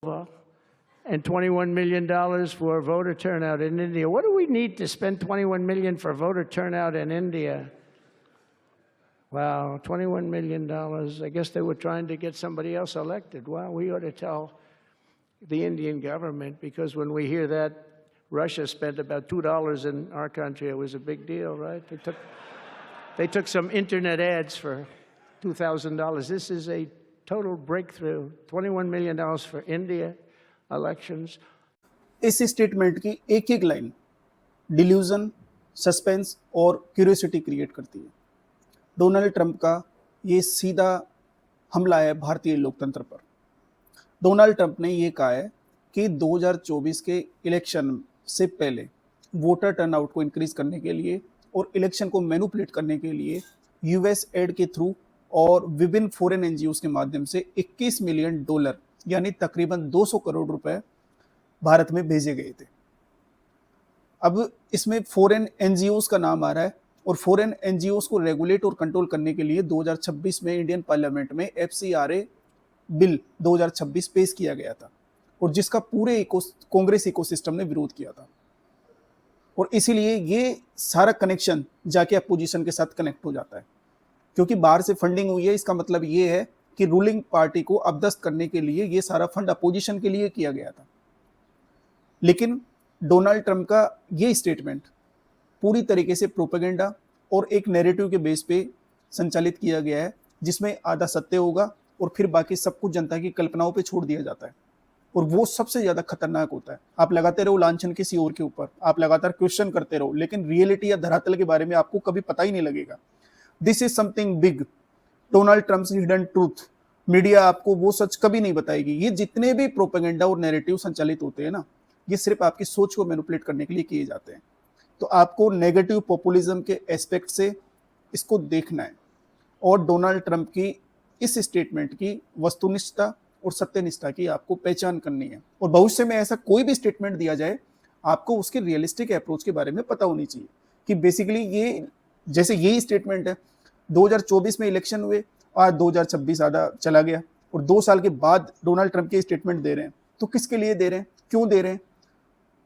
and $21 million for voter turnout in India. What do we need to spend $21 million for voter turnout in India? Wow, $21 million. I guess they were trying to get somebody else elected. Well, we ought to tell the Indian government, because when we hear that Russia spent about $2 in our country, it was a big deal, right? They took some internet ads for $2,000. This is a total breakthrough. $21 million for India elections. इस statement की एक एक line delusion, suspense और curiosity create करती है। Donald Trump का ये सीधा हमला है भारतीय लोकतंत्र पर। डोनाल्ड ट्रंप ने ये कहा है कि 2024 के इलेक्शन से पहले वोटर टर्नआउट को इंक्रीज करने के लिए और इलेक्शन को मैनिपुलेट करने के लिए यूएस एड के थ्रू और विभिन्न फॉरेन एनजीओज के माध्यम से $21 मिलियन यानी तकरीबन 200 करोड़ रुपए भारत में भेजे गए थे। अब इसमें फॉरेन एनजीओज का नाम आ रहा है और फॉरेन एनजीओज को रेगुलेट और कंट्रोल करने के लिए 2026 में इंडियन पार्लियामेंट में एफसीआरए बिल 2026 पेश किया गया था और जिसका पूरे कांग्रेस इकोसिस्टम ने विरोध किया था। और इसीलिए ये सारा कनेक्शन जाके अपोजिशन के साथ कनेक्ट हो जाता है, क्योंकि बाहर से फंडिंग हुई है। इसका मतलब ये है कि रूलिंग पार्टी को अपदस्त करने के लिए ये सारा फंड अपोजिशन के लिए किया गया था। लेकिन डोनाल्ड ट्रंप का ये स्टेटमेंट पूरी तरीके से प्रोपेगेंडा और एक नैरेटिव के बेस पे संचालित किया गया है, जिसमें आधा सत्य होगा और फिर बाकी सब कुछ जनता की कल्पनाओं पे छोड़ दिया जाता है। और वो सबसे ज्यादा खतरनाक होता है। आप लगाते रहो लांछन किसी और के ऊपर, आप लगातार क्वेश्चन करते रहो, लेकिन रियलिटी या धरातल के बारे में आपको कभी पता ही नहीं लगेगा। This is something big. Donald Trump's hidden truth. Media आपको वो सच कभी नहीं बताएगी। ये जितने भी प्रोपेगेंडा और नैरेटिव संचालित होते हैं ना, ये सिर्फ आपकी सोच को मैनिपुलेट करने के लिए किए जाते हैं। तो आपको नेगेटिव पॉपुलिज्म के एस्पेक्ट से इसको देखना है और डोनाल्ड ट्रंप की इस स्टेटमेंट की वस्तुनिष्ठता और सत्यनिष्ठा की आपको पहचान करनी है। और भविष्य में ऐसा कोई भी स्टेटमेंट दिया जाए, आपको उसके रियलिस्टिक अप्रोच के बारे में पता होनी चाहिए कि बेसिकली ये जैसे यही स्टेटमेंट है 2024 में इलेक्शन हुए, आज 2026 आधा चला गया और 2 साल के बाद डोनाल्ड ट्रंप के स्टेटमेंट दे रहे हैं। तो किसके लिए दे रहे हैं, क्यों दे रहे हैं?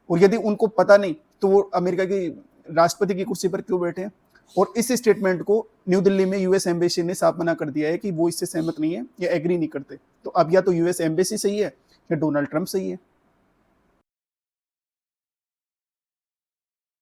और यदि उनको पता नहीं तो वो अमेरिका की राष्ट्रपति की कुर्सी पर क्यों बैठे हैं? और इस स्टेटमेंट को न्यू दिल्ली में यूएस एम्बेसी ने साफ मना कर दिया है कि वो इससे सहमत नहीं है या एग्री नहीं करते। तो अब या तो यूएस एम्बेसी सही है या डोनाल्ड ट्रंप सही है।